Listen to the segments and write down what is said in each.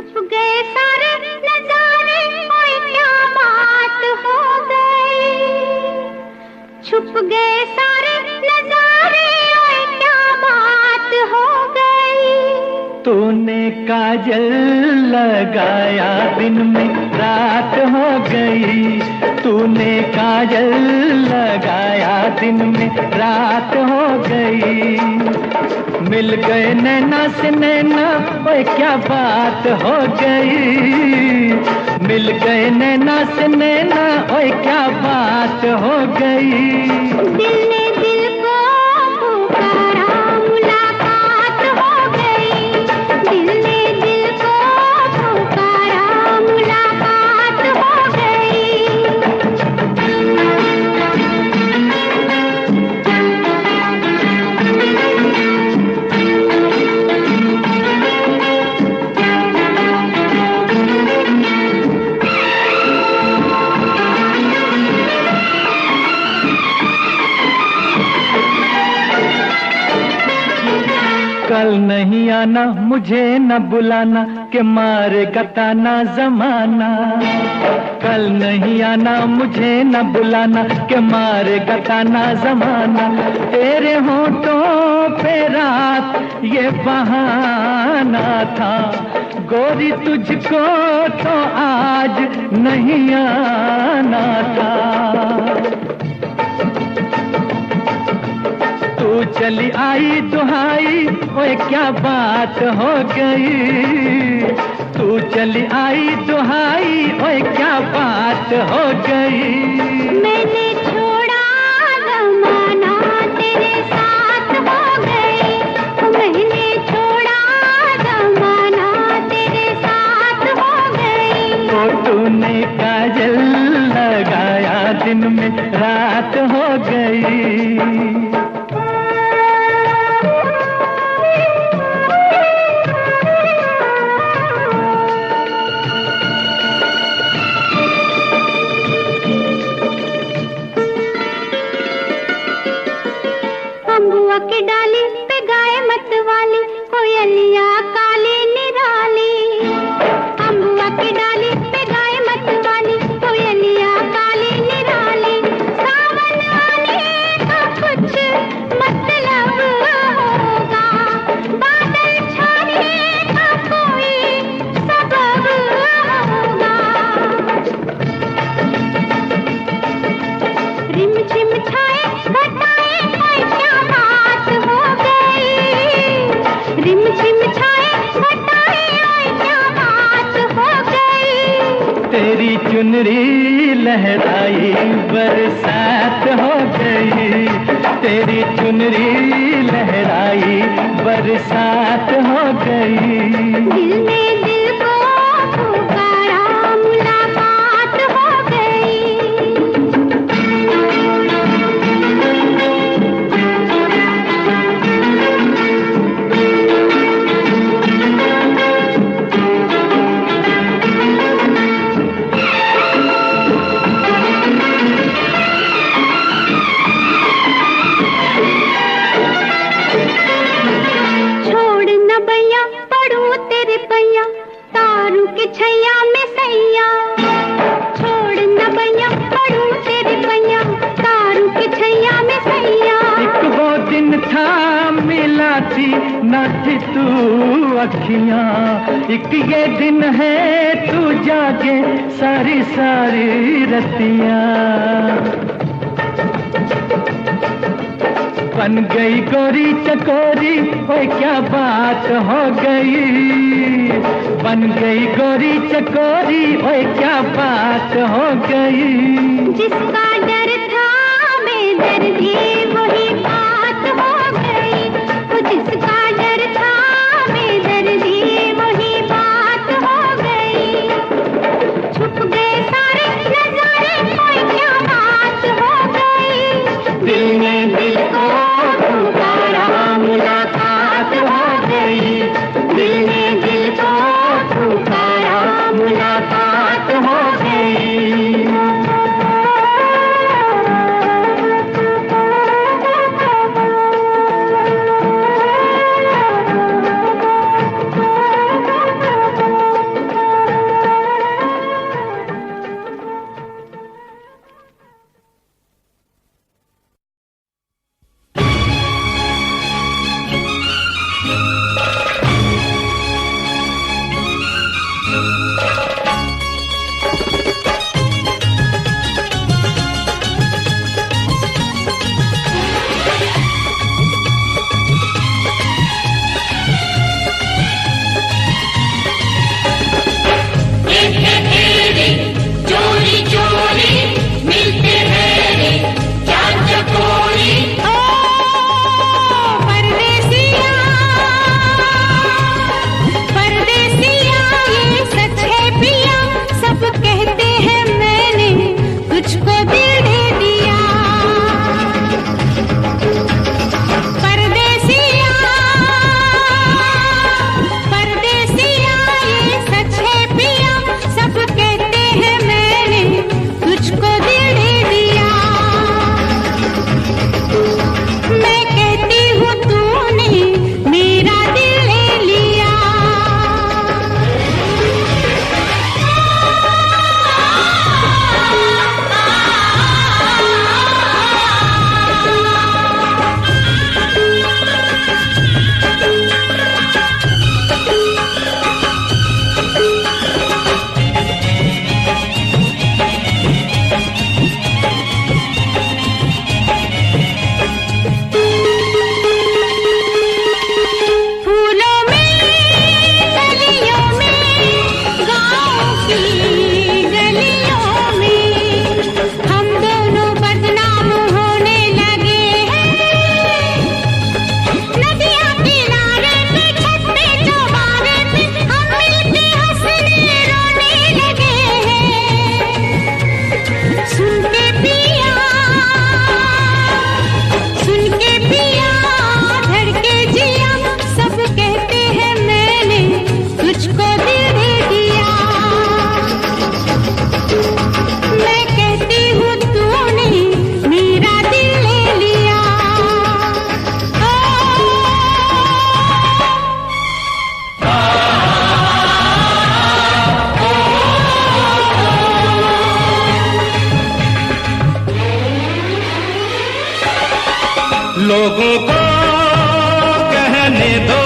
छुप गए सारे नजारे, ओए क्या बात हो गई। छुप गए सारे नजारे, ओए क्या बात हो गई। तूने काजल लगाया दिन में रात हो गई। तूने काजल लगाया दिन में रात हो गई। मिल गए नैना से नैना, ओए क्या बात हो गई। मिल गए नैना से नैना, ओए क्या बात हो गई। दिल ने दिल को पुकारा, मुलाकात हो गई। दिल ने दिल को पुकारा, मुलाकात हो गई। कल नहीं आना, मुझे न बुलाना, के मारेगा ताना जमाना। कल नहीं आना, मुझे न बुलाना, के मारेगा ताना जमाना। तेरे होठों पे रात ये बहाना था, गोरी तुझको तो आज नहीं आना था। तू चली आई दुहाई, ओए क्या बात हो गई। तू चली आई दुहाई, ओए क्या बात हो गई। मैंने छोड़ा जमाना, तेरे साथ हो गई। मैंने छोड़ा जमाना, तेरे साथ हो गई। तो तूने काजल लगाया दिन में रात हो गई। अम्बुआ की डाली पे गाए मत वाली, कोयलिया काली निराली। अम्बुआ की डाली पे गाए मत वाली, कोयलिया काली निराली। सावन आने का कुछ मतलब होगा, बादल छाने का कोई सबब होगा। रिम झिम छाए घटाए, ओए क्या बात हो गई। रिम झिम छाए घटाए, ओए क्या बात हो गई। तेरी चुनरी लहराई बरसात हो गई। तेरी चुनरी लहराई बरसात हो गई। दिल ने दिल को पुकारा, मुलाकात हो गई। छोड़ न भैया पढ़ू तेरे पैया, तारू के छैया में सैया। छोड़ न भैया पढ़ू तेरे पैया, तारू के छैया में सैया। एक वो दिन था मिला थी न थी तू अखियां, एक ये दिन है तू जागे सारी सारी रतियां। बन गई गोरी चकोरी, ओए क्या बात हो गई। बन गई गोरी चकोरी, ओए क्या बात हो गई। जिसका डर था बेदर्दी, वही बात हो गई। वो जिसका डर था बेदर्दी, वही बात हो गई। छुप गए सारे नजारे, ओए क्या बात हो गई। दिल ने दिल को पुकारा, मुलाकात हो गई। दिल ने दिल को पुकारा, मुलाकात हो गई। लोगों को कहने दो,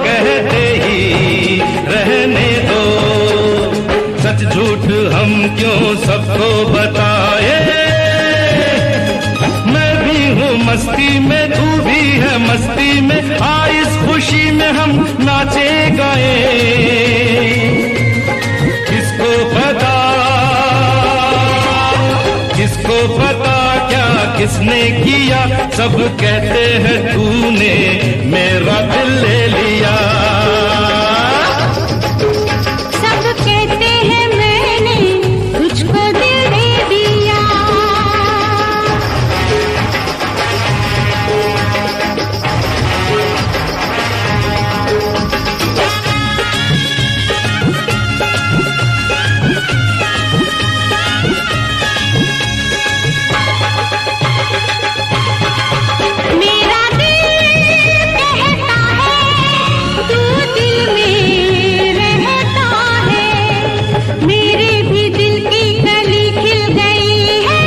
कहते ही रहने दो, सच झूठ हम क्यों सबको बताए। मैं भी हूँ मस्ती में, तू भी है मस्ती में, आ इस खुशी में हम नाचे गाए। किसको पता, किसको पता क्या किसने किया, सब कहते हैं तूने मेरा दिल ले लिया। सब कहते हैं मैंने तुझको दिल दे दिया। मेरा दिल कहता है तू दिल में रहता है, मेरे भी दिल की कली खिल गई है।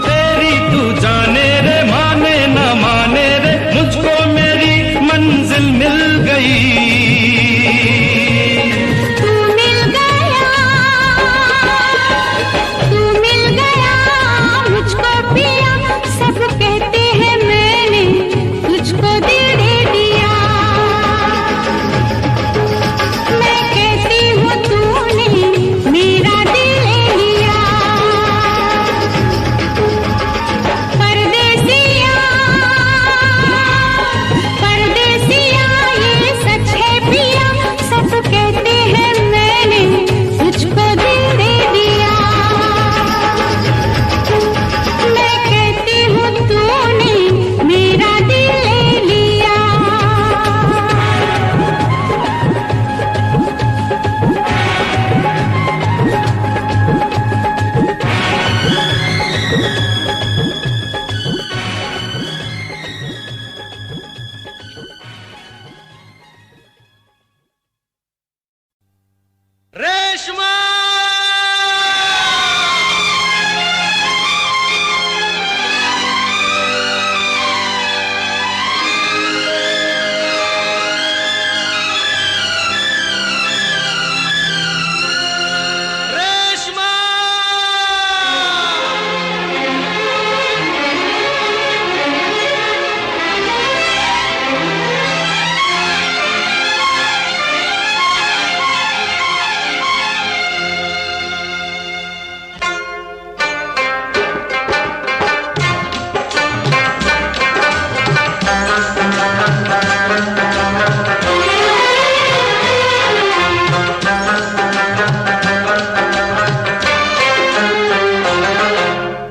तेरी तू जाने रे, माने ना माने रे, मुझको मेरी मंजिल मिल गई। तू मिल गया, तू मिल गया मुझको पिया, सब कहते हैं मैंने तुझको दिल दे दिया। मैं कहती हूँ तूने मेरा दिल ले लिया। परदेसिया, परदेसिया ये सच है पिया, सब कहते हैं मैंने तुझको दिल दे दिया। मैं कहती हूँ तूने मेरा दिल ले लिया। रेशमा, रेशमा,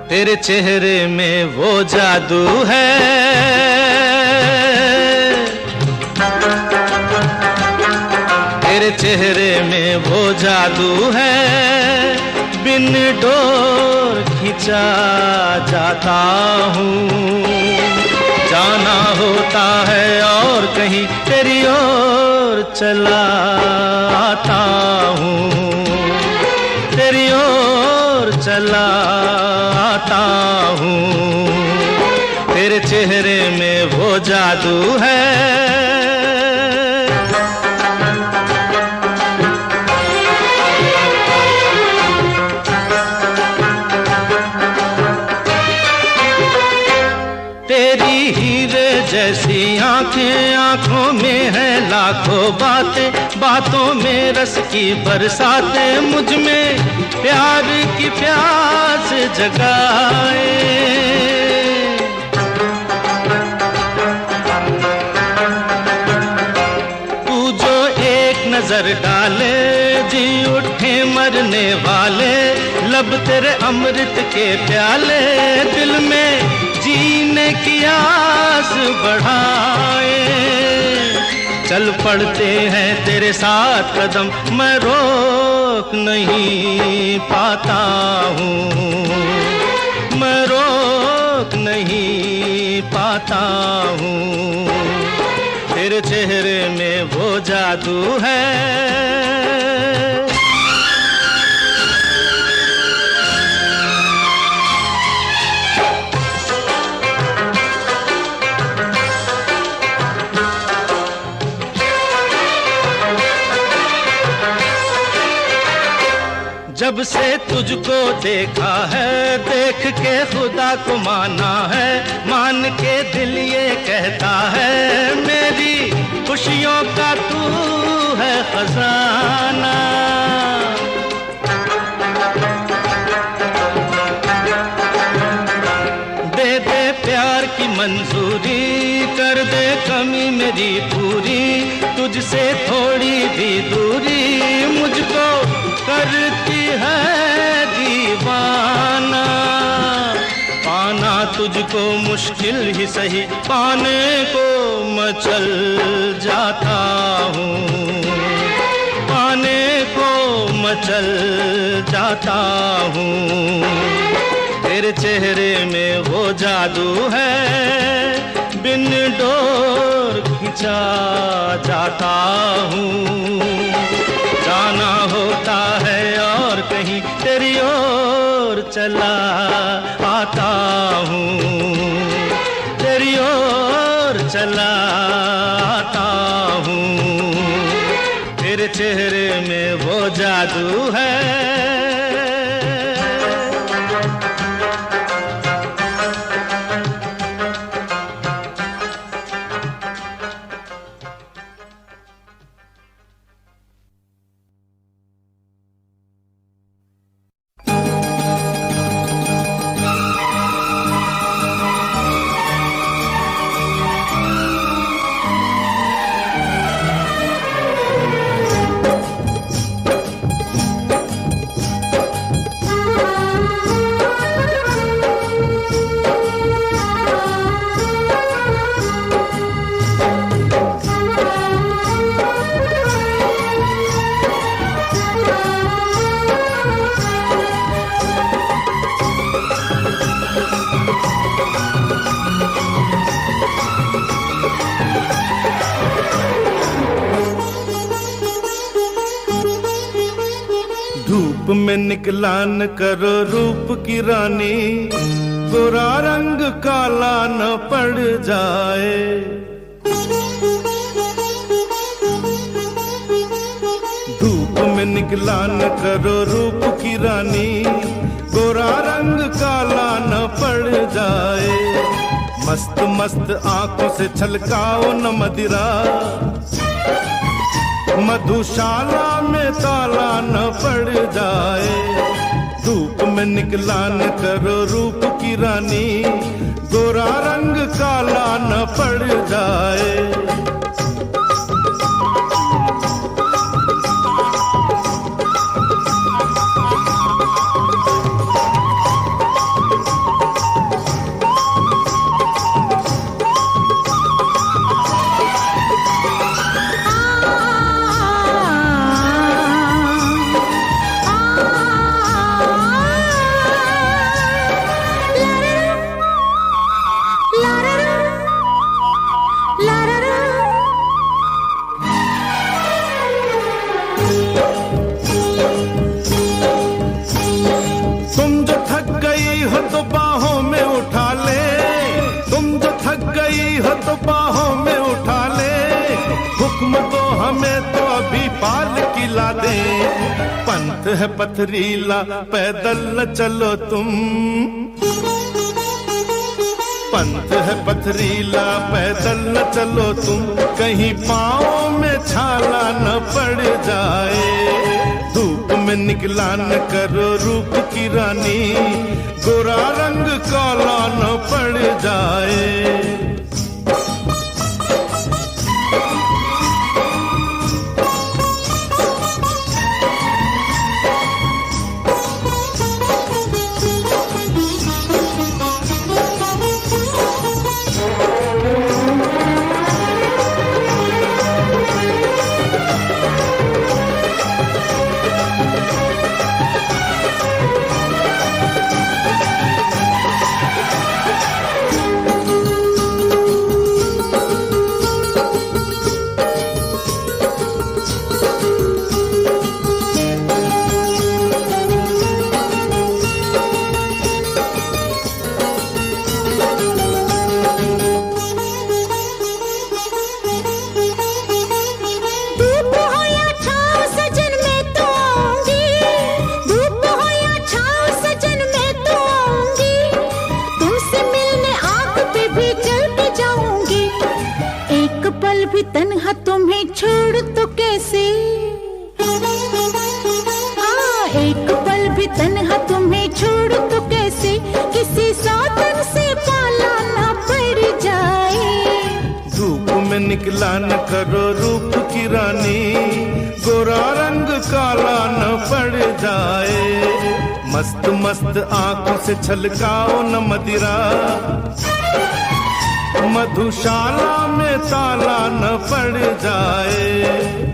तेरे चेहरे में वो जादू है, तेरे चेहरे में वो जादू है, बिन डोर खिंचा जाता हूँ। जाना होता है और कहीं तेरी ओर चला आता हूँ, तेरी ओर चला आता हूँ। तेरे चेहरे में वो जादू है। तेरी हीरे जैसी आंखें, आंखों में है लाखों बातें, बातों में रस की बरसातें, मुझ में प्यार की प्यास जगाए। तू जो एक नजर डाले, जी उठे मरने वाले, लब तेरे अमृत के प्याले, दिल में जीने की आस बढ़ाए। चल पड़ते हैं तेरे साथ कदम, मैं रोक नहीं पाता हूँ, मैं रोक नहीं पाता हूँ। तेरे चेहरे में वो जादू है। जब से तुझको देखा है, देख के खुदा को माना है, मान के दिल ये कहता है, मेरी खुशियों का तू है खजाना। दे दे प्यार की मंजूरी, कर दे कमी मेरी पूरी, तुझसे थोड़ी भी दूरी मुझको करती है दीवाना। पाना तुझको मुश्किल ही सही, पाने को मचल जाता हूँ, पाने को मचल जाता हूँ। तेरे चेहरे में वो जादू है, बिन डोर खिंचा जाता हूँ। जाना होता है और कहीं तेरी ओर चला आता हूँ, तेरी ओर चला आता हूँ। तेरे चेहरे में वो जादू है। धूप में निकला न करो रूप की रानी, गोरा रंग काला न पड़ जाए। धूप में निकला न करो रूप की रानी, गोरा रंग काला न पड़ जाए। मस्त मस्त आंखों से छलकाओ न मदिरा, मधुशाला में ताला न पड़ जाए। धूप में निकला न करो रूप की रानी, गोरा रंग काला न पड़ जाए। पंथ है पथरीला पैदल न चलो तुम, पंथ है पथरीला पैदल न चलो तुम, कहीं पाँव में छाला न पड़ जाए। धूप में निकला न करो रूप की रानी, गोरा रंग काला न पड़ जाए। तन्हा तुम्हें छोड़ तो कैसे, हाँ एक पल भी तन्हा तुम्हें छोड़ तो कैसे, किसी साधन से पाला ना पड़ जाए। धूप में निकला न करो रूप की रानी, गोरा रंग काला न पड़ जाए। मस्त मस्त आंखों से छलकाओ न मदिरा, मधुशाला में ताला न पड़ जाए।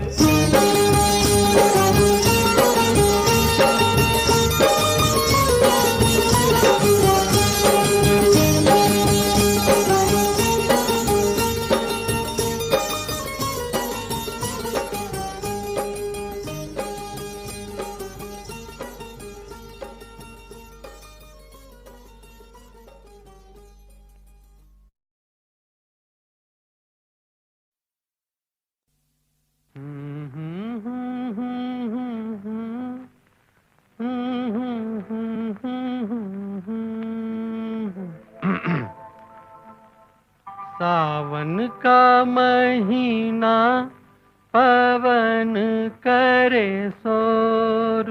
सावन का महीना पवन करे शोर,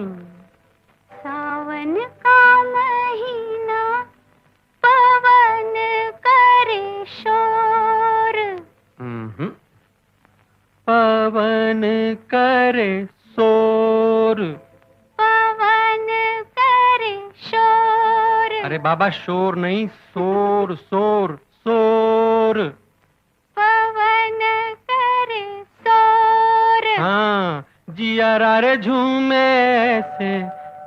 सावन का महीना पवन करे शोर, पवन करे शोर, पवन करे शोर। अरे बाबा शोर नहीं, शोर शोर शोर। पवन करे शोर। हाँ जिया रे झूमे ऐसे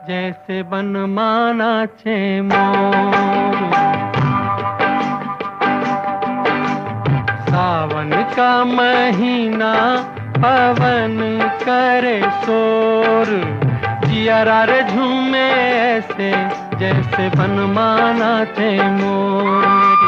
जैसे बनमाना छे मोर। सावन का महीना पवन करे शोर, जिया रे झूमे ऐसे जैसे बनमाना छे मोर।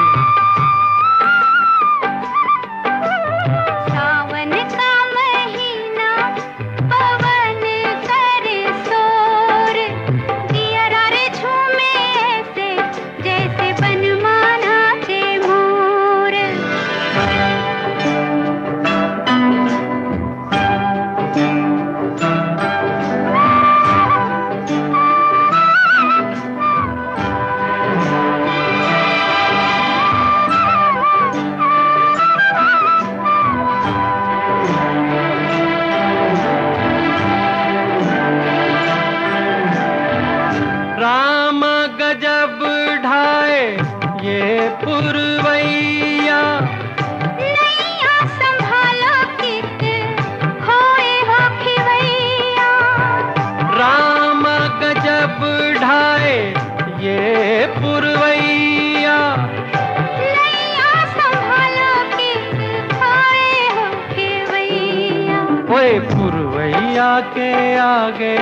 पुरवैया के आगे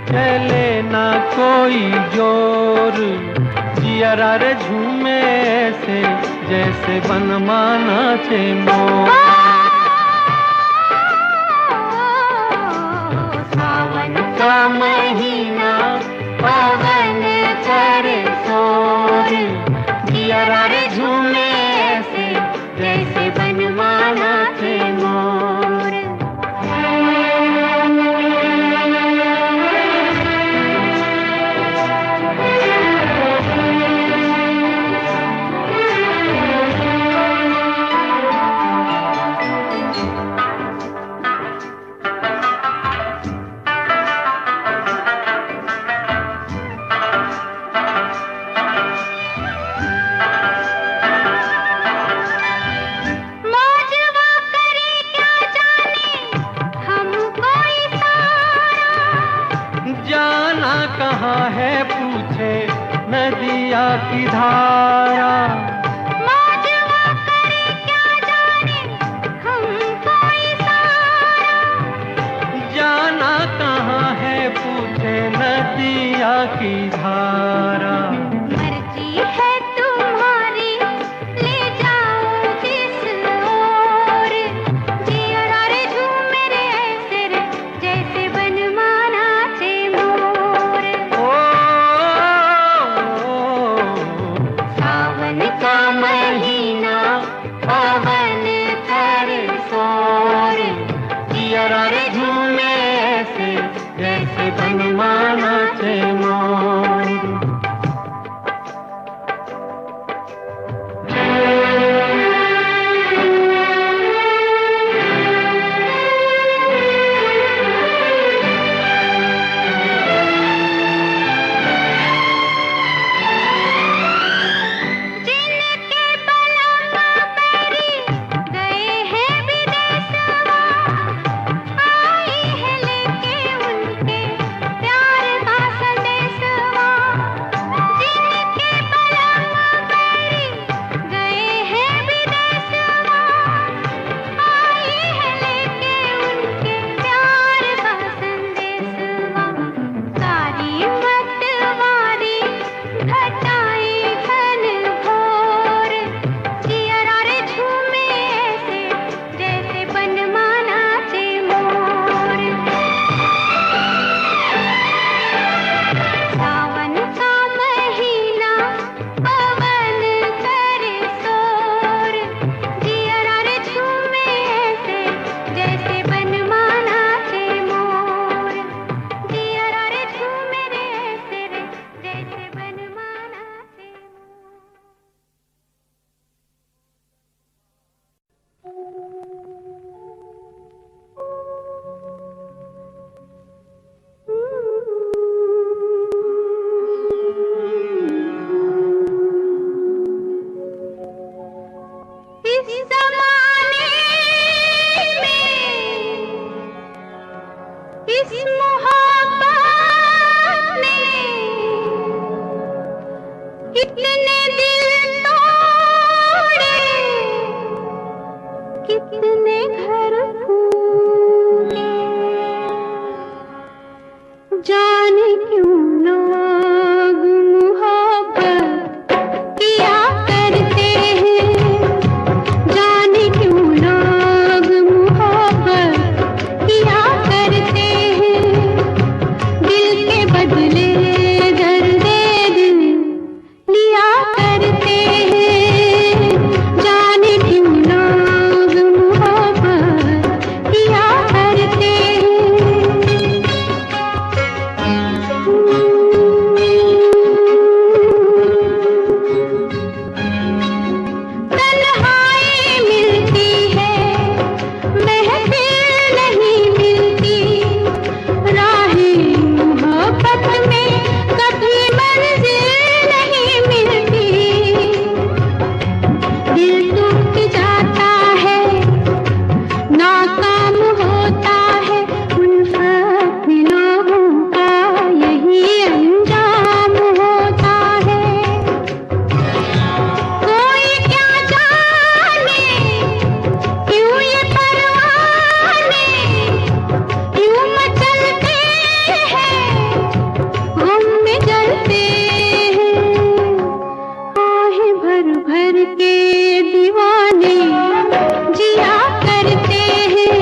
चले ना कोई जोर, जिया रे झूमे से जैसे बनमाना छे मोर। सावन का महीना पवन करे शोर, जिया रे झूमे से जैसे बनमाना छे मोर। कहाँ है पूछे नदिया की धारा, मौजवा करे क्या जाने हमको इशारा। जाना कहाँ है पूछे नदिया की धारा। मर्जी है तुम्हारी ले जाओ जिस ओर, जिया रे झूमे रे ऐसे रे जैसे बनमाना छे मोर। इस मोहब्बत ने कितने दिल तोड़े, कितने घर फूटे, जाने क्यों लोग मोहब्बत किया करते हैं, जाने क्यों लोग मोहब्बत किया करते हैं, दिल के बदले दर्दे दिल लिया करते हैं, जाने क्यों लोग मोहब्बत किया करते हैं। तन्हाई मिलती है, महफिल नहीं मिलती, राहें मोहब्बत में कभी मंजिल नहीं मिलती, दिल टूट जाता है, नाकाम होता है, उल्फत में लोगों का यही अंजाम होता है। कोई क्या जाने क्यों ये परवाने क्यों मचलते हैं, गम में जलते हैं, आहें भर भर के दीवाने जिया करते हैं,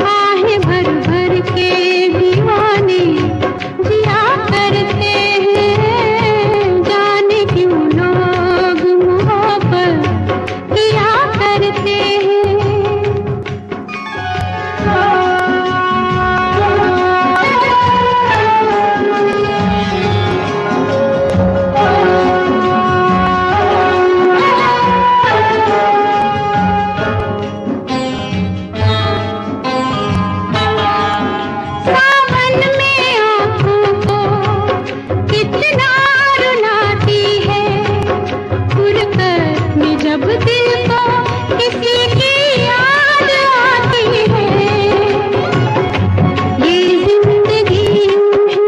आहें भर भर के दीवाने जिया करते हैं, जाने क्यों लोग मोहब्बत किया करते सावन में आँखों को कितना रुलाती है, फुरकत में जब दिल को किसी की याद आती है, ये जिंदगी यूं ही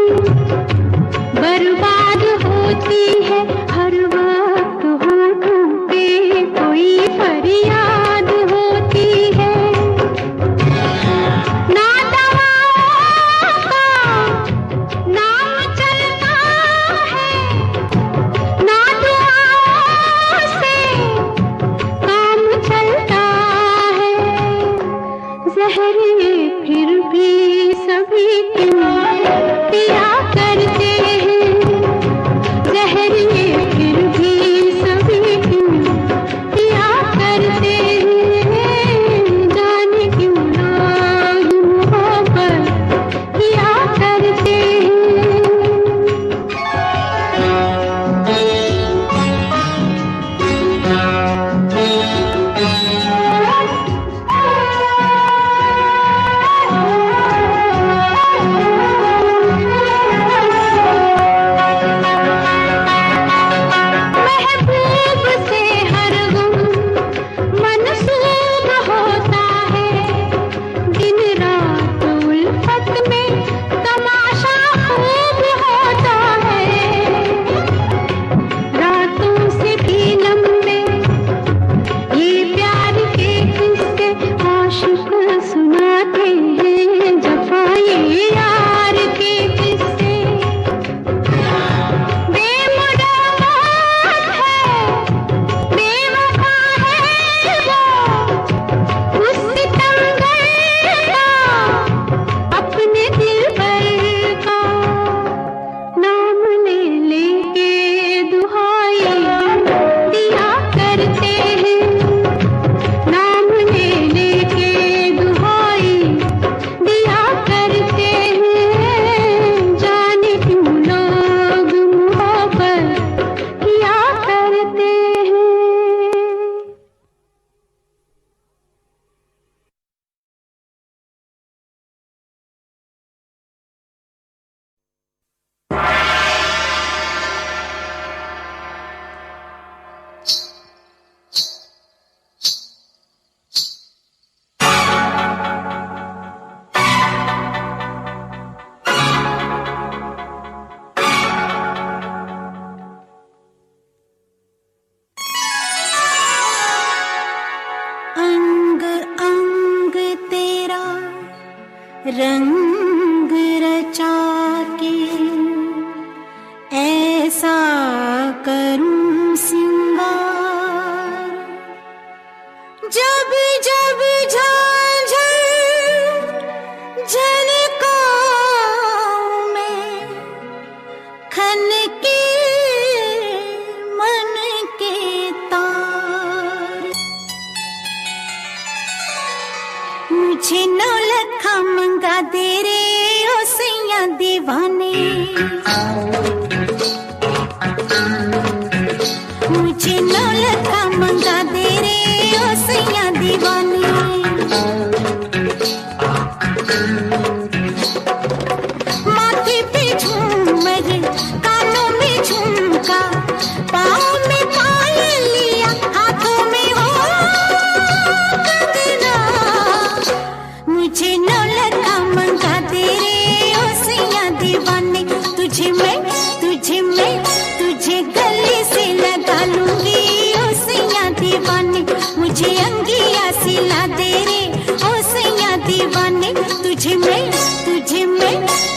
बर्बाद होती है, हर वक्त होठों पे कोई फरियाद होती है, ना दवाओं का नाम चलता है, ना दुआओं से काम चलता है, जहर ये फिर भी सभी क्यों पिया करते हैं, जहर ये फिर भी सभी क्यों पिया करते हैं, जाने क्यों लोग मोहब्बत किया करते हैं। रंग रचा के ऐसा करूं सिंगार, जब जब झांझर झनकाऊं मैं, खनके मन के तार। मुझे नौलखा मंगा दे रे ओ सैया दीवाने, मुझे नौलखा मंगा दे रे ओ सैया दीवाने। माथे पे झूमर, कानों में झुमका, पाँव में पायलिया, हाथों में हो कंगना। मुझे नौलखा मंगा दे रे ओ सैया दीवाने। तुझे मैं तुझे गले से लगा लूंगी ओ सैया दीवाने। मुझे अंगिया सिला दे रे ओ सैया दीवाने। तुझे मैं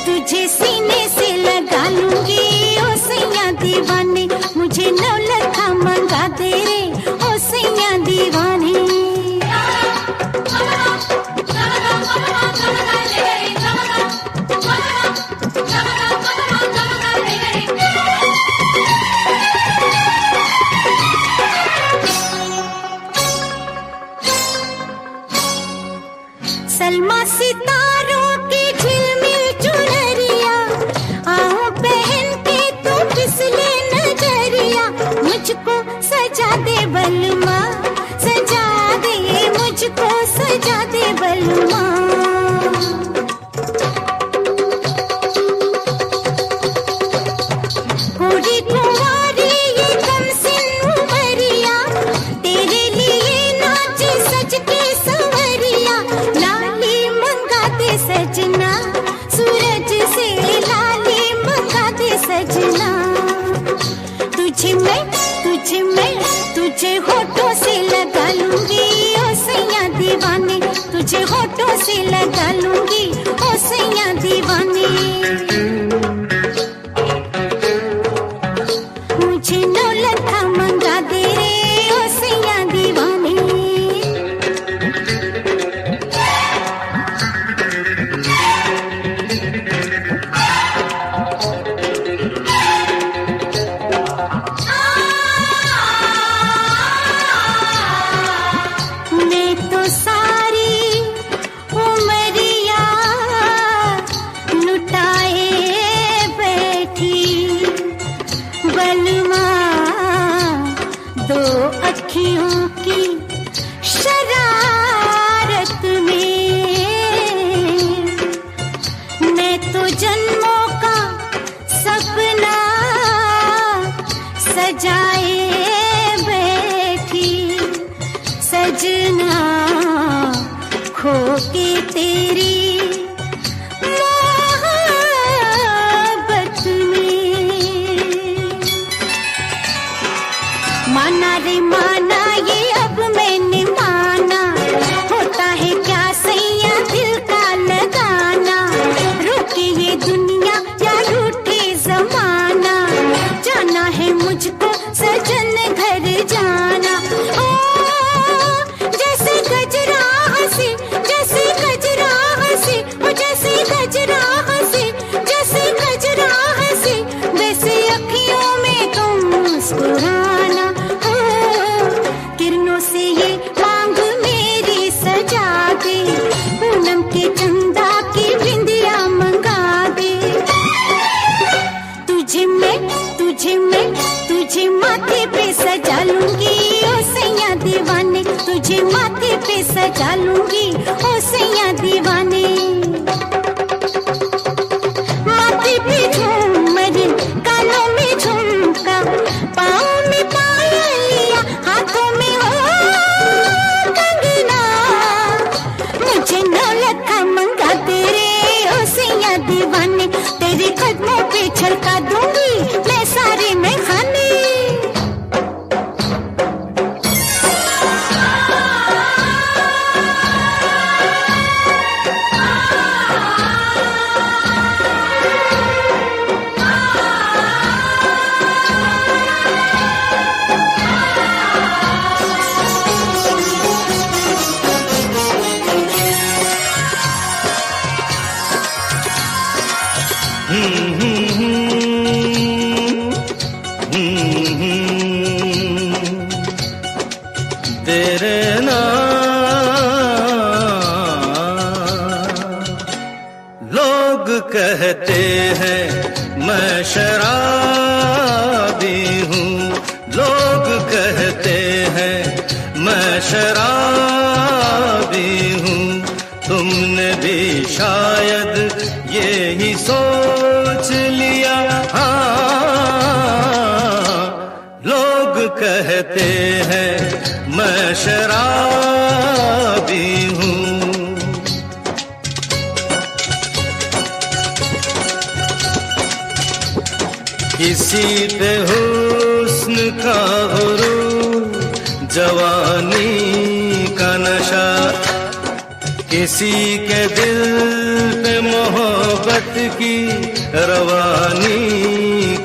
तुझे सीने से लगा लूंगी ओ सैया दीवाने। मुझे नौलखा मंगा दे रे ओ सैया दीवाने। सलमा सितारों की झिलमिल चुनरिया, आओ पहन के तू फिसले नजरिया। मुझको सजा दे बलमा, सजा दे, मुझको सजा दे बलमा। पूरी कुंवारी ये कमसिन उमरिया, तेरे लिए नाचे सज के संवरिया। लाली मंगा दे सजना, सूरज से लाली मंगा दे सजना। तुझे होठों से लगा लूंगी ओ सैया दीवाने। तुझे होठों से लगा लूंगी ओ सैया दीवाने। मुझे नौलखा मंगा दे रे ओ सैया दीवाने। मैं तो सारी उमरिया लुटाए बैठी, बलमा दो अखियों की शरारत में। मैं तो जन्मों का सपना सजाए बैठी, सजना खो के तेरी मोहब्बत में। माना रे माना ये अब मैंने माना, होता है क्या सैया दिल का लगाना। रुके ये दुनिया या रूठे जमाना, जाना है मुझको सजन घर जाना। ओ जैसे गजरा हंसी, जैसे गजरा हंसी, ओ जैसे गजरा हंसी, जैसे गजरा हंसी, वैसे अखियों में तुम मुस्कुराना। किरणों से ये मांग मेरी सजा दे, पूनम के चंदा की बिंदिया मंगा दे। तुझे माथे पे सजा लूंगी ओ सैया दीवाने। तुझे माथे पे सजा लूंगी ओ सैया दीवाने। माथे पे झूमर, कानों में झुमका, पाँव में पायलिया, हाथों में हो कंगना। मुझे नौलखा मंगा दे रे ओ सैया दीवाने। तेरे कदमों पे छलका दूंगी मैं सारे में खाने। कहते हैं मैं शराबी हूँ, लोग कहते हैं मैं शराबी हूँ। तुमने भी शायद ये ही सोच लिया, हाँ, लोग कहते हैं मैं शराबी हूँ। किसी पे हुस्न का गुरूर, जवानी का नशा, किसी के दिल पे मोहब्बत की रवानी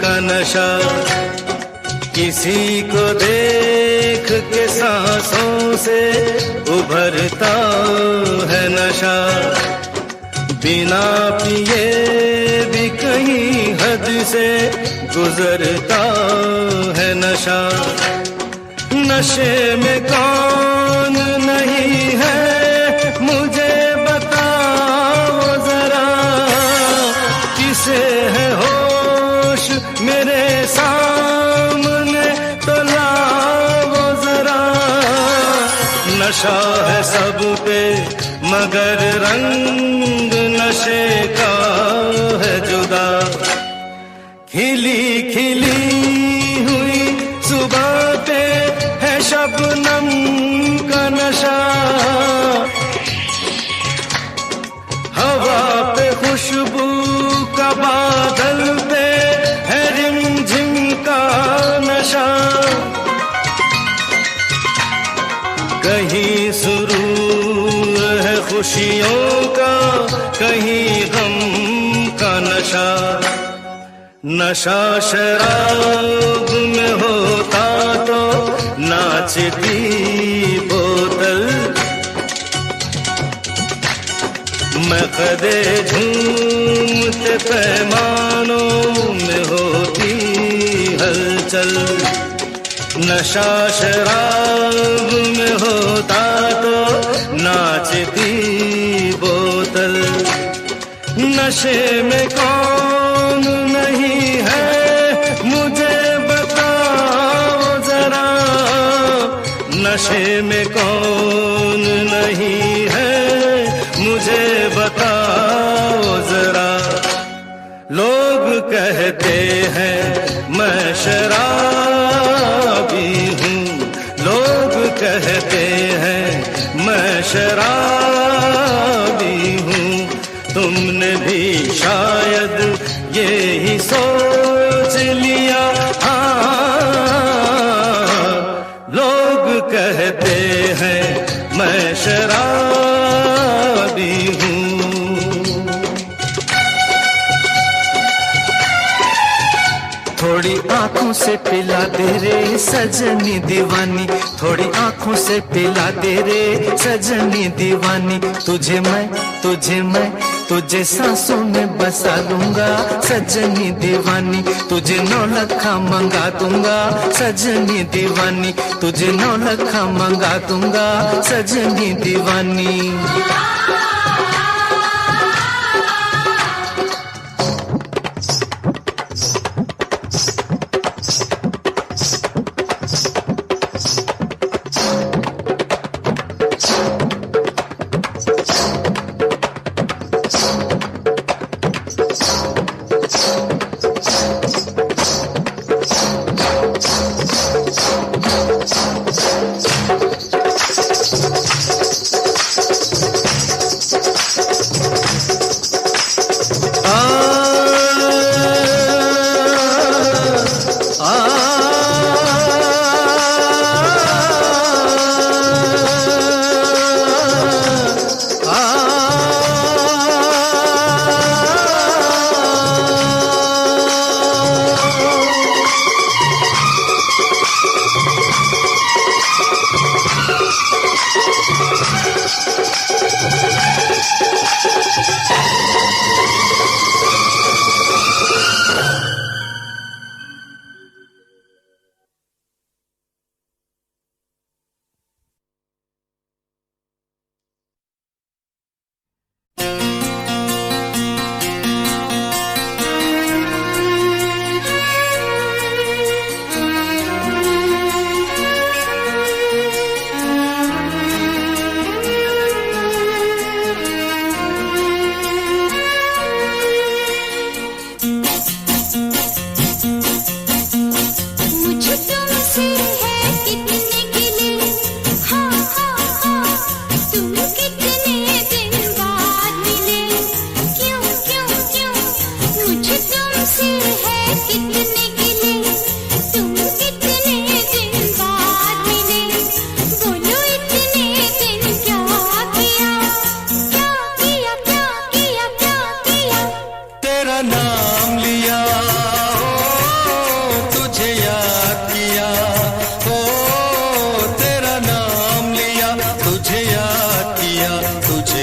का नशा, किसी को देख के सांसों से उभरता है नशा, बिना पिए भी कहीं हद से गुजरता है नशा। नशे में कौन नहीं है मुझे बताओ जरा, किसे है होश मेरे सामने तो लाओ जरा। नशा है सब पे मगर रंग नशे का है जुदा। खिली खिली हुई सुबह पे है शबनम का नशा, हवा पे खुशबू का बादल पे है रिमझिम का नशा। कहीं सुरूर है खुशियों का, कहीं गम का नशा। नशा शराब में होता तो नाचती बोतल, मकदे झूमते पैमानों में होती हलचल। नशा शराब में होता तो नाचती बोतल, नशे में कौन नहीं है मुझे बताओ जरा, नशे में कौन नहीं है मुझे बताओ जरा। लोग कहते हैं मैं शराबी हूँ, लोग कहते हैं मैं शराबी हूँ। तुमने भी शायद ये ही सोच लिया, हाँ, लोग कहते हैं मैं शराबी हूँ। थोड़ी आंखों से पिला दे रे सजनी दीवानी, थोड़ी आंखों से पिला दे रे सजनी दीवानी। तुझे मैं तुझे सांसों में बसा लूंगा सजनी दीवानी, तुझे 9 लखा मंगा दूंगा सजनी दीवानी, तुझे 9 लखा मंगा दूंगा सजनी दीवानी।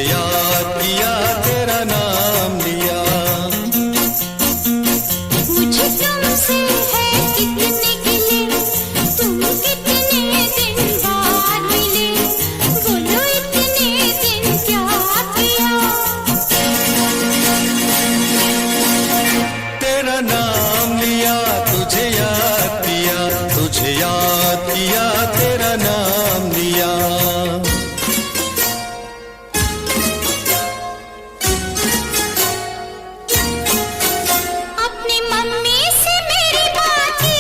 याद किया तेरा नाम लिया। मुझे तुमसे है कितने गिले, तुम कितने दिन बाद मिले, बोलो इतने दिन क्या किया। तेरा नाम लिया, तुझे याद किया, तुझे याद किया, तेरा नाम लिया। अपनी मम्मी से मेरी बात की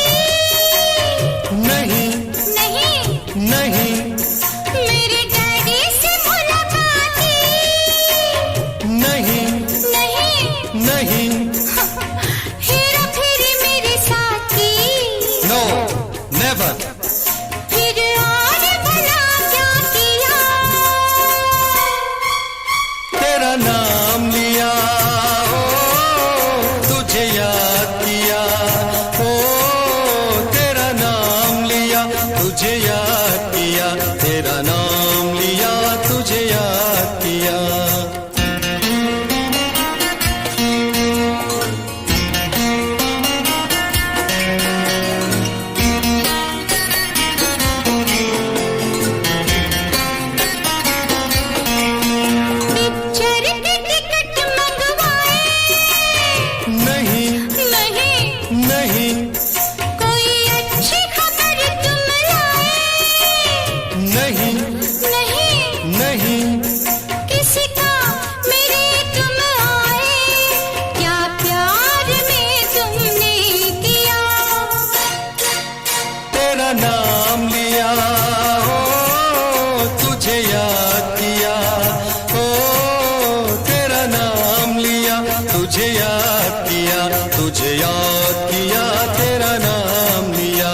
नहीं नहीं, नहीं मेरे डैडी से मुलाकात की नहीं नहीं, नहीं हेरा फेरी मेरे साथ की नो नेवर। फिर और भला क्या किया। तेरा नाम लिया, ओ तुझे याद किया, ओ तेरा नाम लिया, तुझे याद किया, तेरा नाम लिया, तुझे याद किया। पिक्चर के टिकट मंगवाए नहीं नहीं, नहीं कोई अच्छी खबर तुम लाए नहीं नहीं, नहीं किसी का मेरे तुम आए, क्या प्यार में तुमने किया। तेरा नाम लिया, ओ तुझे याद किया, ओ तेरा नाम लिया, तुझे याद किया, तुझे याद किया, तेरा नाम लिया।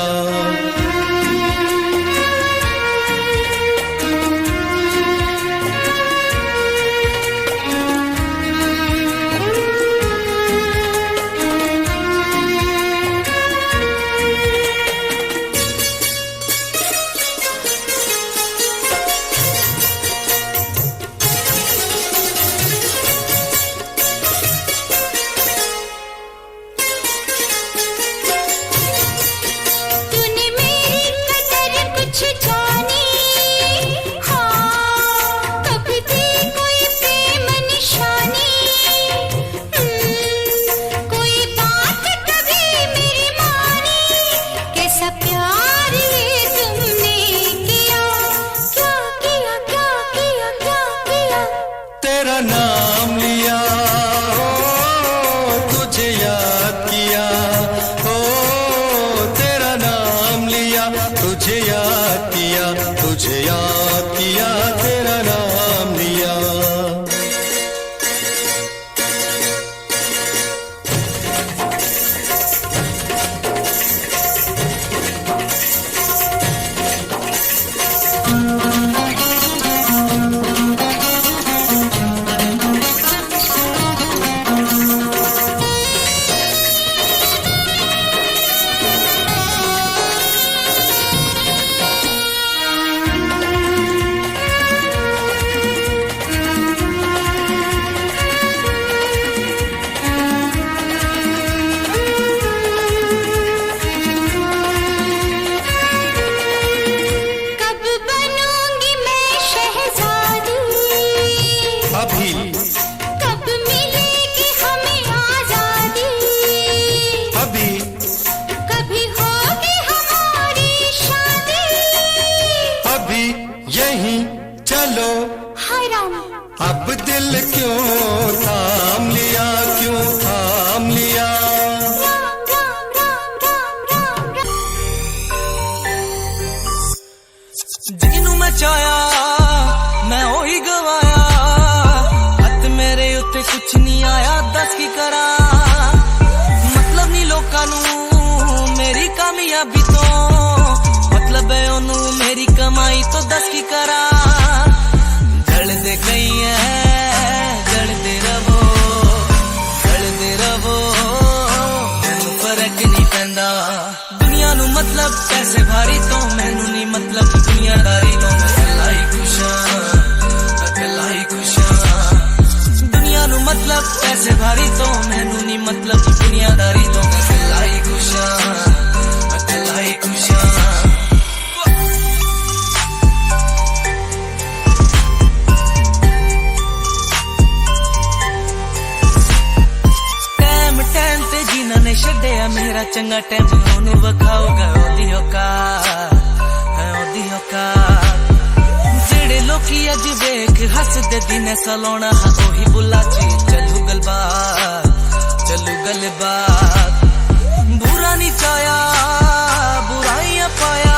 तूने मेरी कदर कुछ जानी, हाँ कभी थी कोई प्रेम निशानी, कोई बात कभी मेरी मानी, कैसा प्यार ये तुमने किया। क्या किया, क्या किया, क्या किया। तेरा नाम लिया, ओ तुझे याद किया, ओ तेरा नाम लिया, तुझे याद किया, तुझे याद किया, तेरा नाम लिया। कब बनूंगी मैं शहजादी, अभी कब मिलेगी हमें आजादी, अभी कभी होगी हमारी शादी। अभी यहीं चलो, हाय राम, अब दिल क्यों थाम लिया, क्यों थाम लिया। राम राम राम राम राम राम। ਜਿਹਨੂੰ ਮੈਂ ਚਾਹਿਆ ਮੈਂ ਉਹੀ ਗਵਾਇਆ, ਹੱਥ ਮੇਰੇ ਉੱਤੇ ਕੁਛ ਨਹੀਂ ਆਇਆ, ਦੱਸ ਕੀ ਕਰਾਂ। ਮਤਲਬ ਨਹੀਂ ਲੋਕਾਂ ਨੂੰ ਮੇਰੀ ਕਾਮਯਾਬੀ ਤੋਂ, ਮਤਲਬ ਹੈ ਉਹਨੂੰ ਮੇਰੀ ਕਮਾਈ ਤੋਂ, ਦੱਸ ਕੀ ਕਰਾਂ। ਜਲਦੇ ਗਈ ਐ ਜਲਦੇ ਰਵੋ, ਜਲਦੇ ਰਵੋ, ਮੈਨੂੰ ਫਰਕ ਨਹੀਂ ਪੈਂਦਾ। ਦੁਨੀਆ ਨੂੰ ਮਤਲਬ ਪੈਸੇ ਭਾਰੀ ਤੋਂ, ਮੈਨੂੰ ਨਹੀਂ ਮਤਲਬ ਦੁਨੀਆਦਾਰੀ ਤੋਂ। ਮੈਂ ਇਕੱਲਾ ਹੀ ਖੁਸ਼ ਆਂ, ਮੈਂ ਇਕੱਲਾ ਹੀ ਖੁਸ਼ ਆਂ। मतलब पैसे भारी तो मैनू नहीं मतलब दुनियादारी तो मैं अकेला ही खुश हां अकेला ही खुश हां टाइम ते जिन्हां ने छड्डिया मेरा चंगा टाइम ओनू वखाओगा ओदी औकात है ओदी औकात जेड़े लोकी अज वेख हसदे दिने सलोना हां ओही बुला ची चलू गलबात बुरा नहीं चाया बुराइयां पाया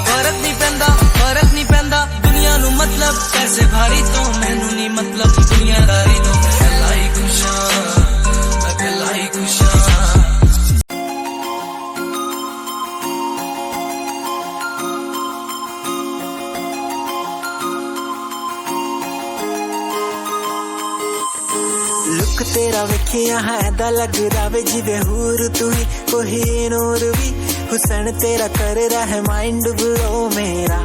फर्क नहीं पैंदा दुनिया नू मतलब पैसे भारी तो मैनू नहीं मतलब दुनियादारी तो मैं अकेला ही खुश हां अकेला ही खुश हां लुक तेरा वेखिया है दा लग रावे जिवे हूर तू ही कोई नूर भी हुसन तेरा कर रहा है माइंड ब्लो मेरा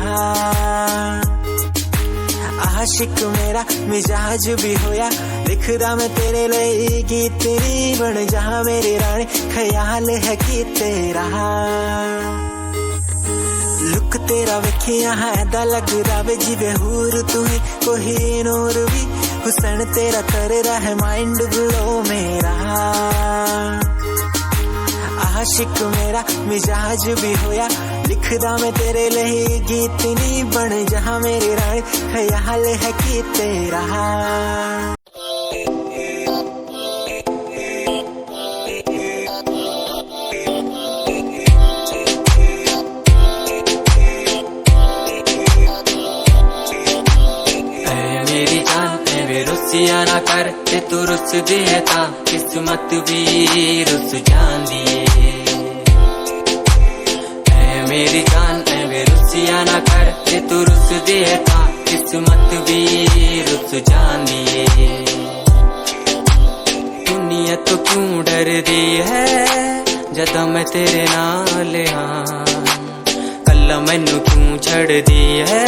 आशिक मेरा मिजाज भी होया लिखदा मैं तेरे लिए गीत तेरी बन जा मेरी रानी ख्याल है कि तेरा लुक तेरा वेखिया है दा लग रावे जिवे हूर तू ही कोई नूर भी हुसन तेरा कर रहा है माइंड ब्लो मेरा आशिक मेरा मिजाज भी होया लिखदा मैं तेरे लिए गीत नहीं बन जहां मेरी रानी ख्याल है कि तेरा रुसिया ना कर ते तू रुस दिए ता किस्मत भी रुस जांदी ऐ मेरी जान ऐ रुसिया ना कर ते तू रुस दिए ता किस्मत भी रुस जांदी दुनिया तो क्यों डर दी है जदा मैं तेरे नाल हां कल्ला मैनू क्यों छड़ दी है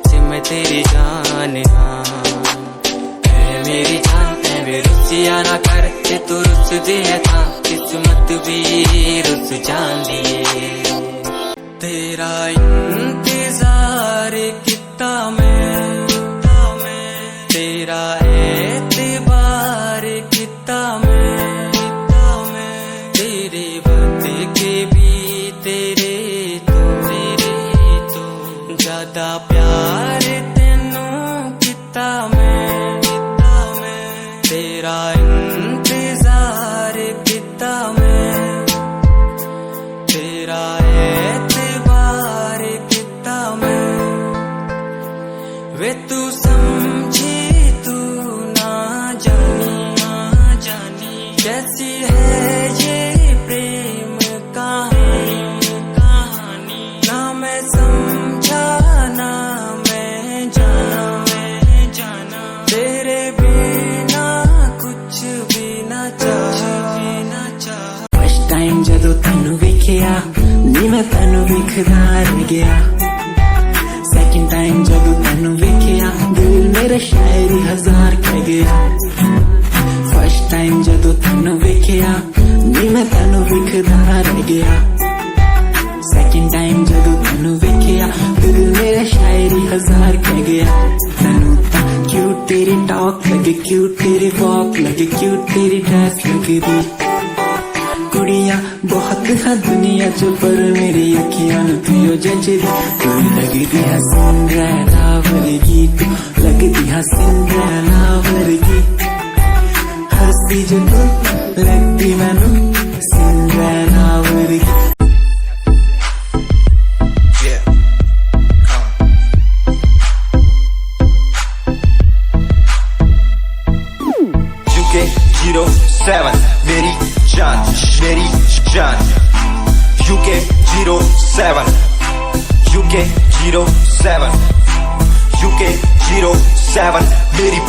जे मैं तेरी जान हां मेरी जान ऐ रुसिया ना कर ते तू रुस दिए था किस्मत भी रुस जांदी तेरा इंतजार किता मैं तेरा एतबार किता मैं तेरे वक्त के भी तेरे तो ज्यादा प्यार तेनू किता मैं तेरा इंतजार किता मैं तेरा एतबार किता मैं वे तू समझी तू ना जानी कैसी है ये प्रेम कहानी ना मैं समझा ना मैं जाना तेरे बिना कुछ भी ना चाह फर्स्ट टाइम जदों तैनू वेखिया नी मैं तैनू वेखदा रह गया सेकंड टाइम जदों तैनू वेखिया दिल मेरा शायरी हजार कह गया फर्स्ट टाइम जदों तैनू वेखिया नी मैं तैनू वेखदा रह गया सेकंड टाइम जदों तैनू वेखिया दिल मेरा शायरी हजार कह गया तैनू ता क्यूट तेरी टॉक लगे क्यूट तेरी वॉक लगे क्यूट तेरी ड्रेस लगे दी कुड़ियां बहुत है दुनिया च पर मेरी अखियां तू जचदी तू लगदी है सिंड्रेला वर्गी तू लगदी है सिंड्रेला वर्गी हंसदी जो तू लगदी मैनू सिंड्रेला वर्गी मेरी जान UK 07 UK 07 UK 07 मेरी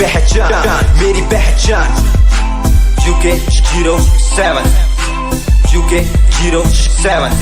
पहचान UK 07 UK 07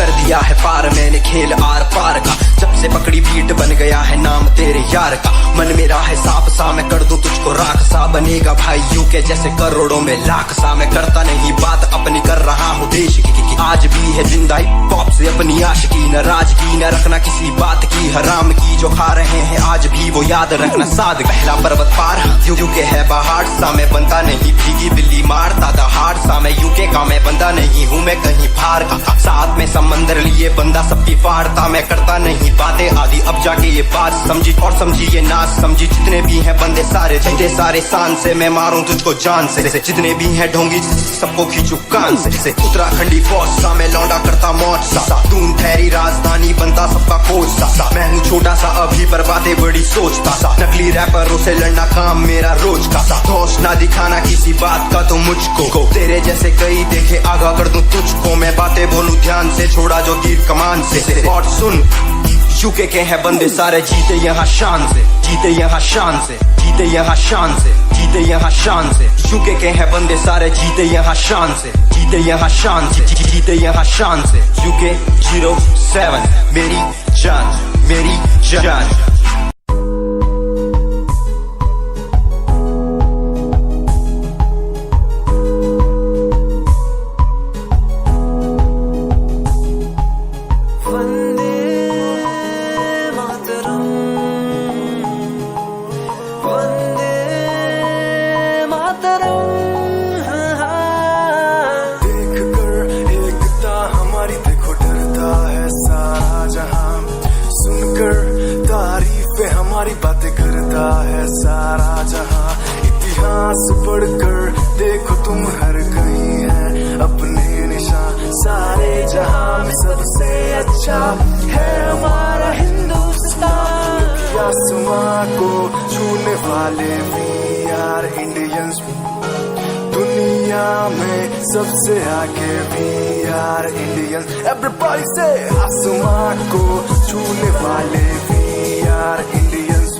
कर दिया है पार मैंने खेल आर पार का, जब से पकड़ी बीट बन गया है नाम तेरे यार का। मन मेरा है सांप सा मैं कर दूं तुझको राख सा, बनेगा भाई यूं के जैसे करोड़ों में लाख सा। मैं करता नहीं बात अपनी कर रहा हूँ देश की, आज भी है जिंदा हिप हॉप से अपनी आशिकी। नाराजगी न रखना किसी बात की, हराम की जो खा रहे हैं आज भी वो याद रखना साद। पहला पर्वत पार यूं के है पहाड़ सा, मैं बनता नहीं भीगी बिल्ली मारता दहाड़ सा। मैं यूके का मैं बंदा नहीं हूँ मैं कहीं बाहर का, साथ में समंदर लिए बंदा सबकी फाड़ता। मैं करता नहीं बातें आदि अब जाके ये बात समझी, और समझी ये नाच समझी। जितने भी हैं बंदे सारे झंडे सारे शान से, मैं मारूं तुझको जान से। जितने भी हैं ढोंगी सबको खींचू कान से। उत्तराखंडी फौज सा मैं लौंडा करता मौज सा, दून ठहरी राजधानी बनता सबका कोच सा। मैं हूँ छोटा सा अभी पर बातें बड़ी सोचता सा, नकली रैपरों से लड़ना काम मेरा रोज का सा। दोष ना दिखाना किसी बात का तो मुझको, तेरे जैसे कई देखे आगा कर दूं तुझको। मैं बातें बोलूं ध्यान से छोड़ा जो तीर कमान से। और सुन यूके के हैं बंदे सारे जीते यहाँ शान से, जीते यहाँ शान से, जीते यहाँ शान से, जीते यहाँ शान से। यूके के हैं बंदे सारे जीते यहाँ शान से, जीते यहाँ शान से, जीते यहाँ शान से। यूके 07 मेरी जान मेरी जान। हमारी बातें करता है सारा जहां, इतिहास पढ़कर देखो तुम हर कहीं है अपने निशान। सारे जहां में सबसे अच्छा है हमारा हिंदुस्तान। आसमां को छूने वाले वी आर इंडियंस, दुनिया में सबसे आगे वी आर इंडियंस। एवरीबॉडी से आसमां को छूने वाले वी आर इंडियंस,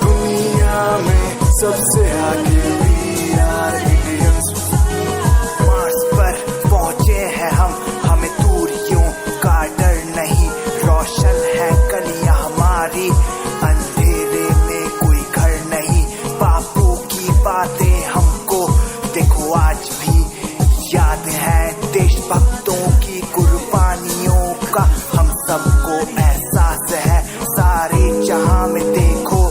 दुनिया में सबसे आगे वी आर इंडियंस। मार्स पर पहुंचे हैं हम, हमें दूरियों का डर नहीं। रोशन है गलियां हमारी, अंधेरे में कोई घर नहीं। बापू की बातें हमको देखो आज भी याद है, देशभक्तों की कुर्बानियों का हम सबको एहसास है। सारे जहां में देखो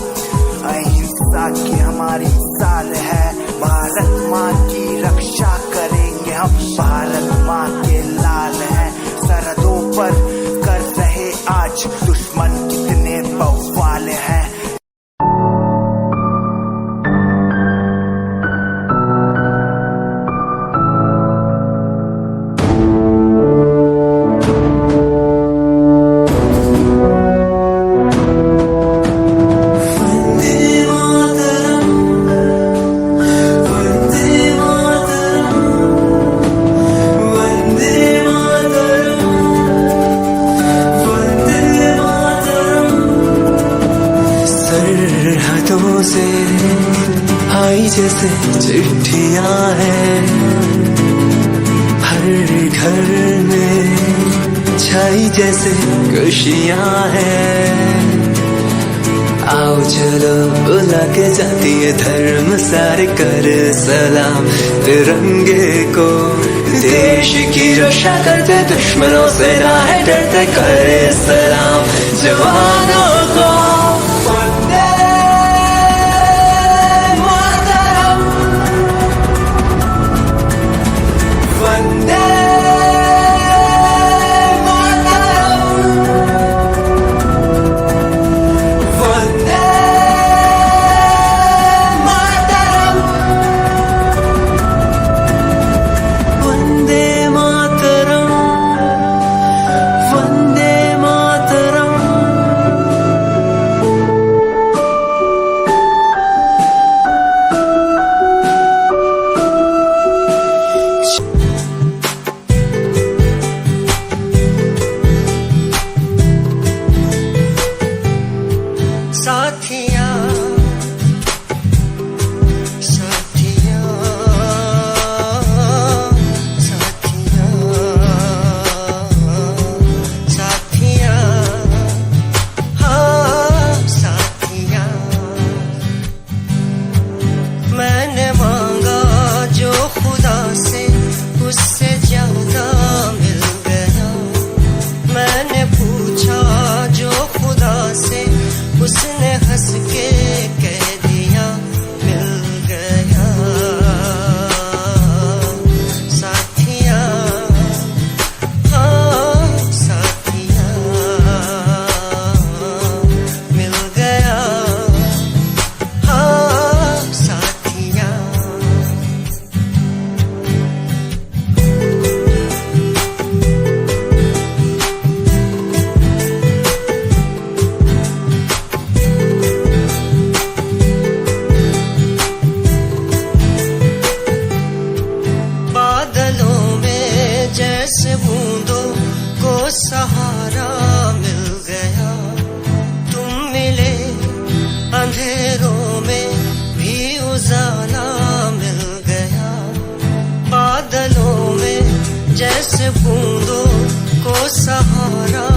अहिंसा की हमारी साल है। भारत माँ की रक्षा करेंगे हम, भारत माँ के लाल हैं। सरहदों पर कर रहे आज दुश्मन कितने बवाल हैं। से आई जैसे चिट्ठियां हैं, हर घर में छाई जैसे खुशियां हैं। आओ चलो बुला के जाती है धर्म सारे कर सलाम तिरंगे को। देश की रक्षा करते दुश्मनों से ना है डरते, करे सलाम जवानों को। है बूंदों को सहारा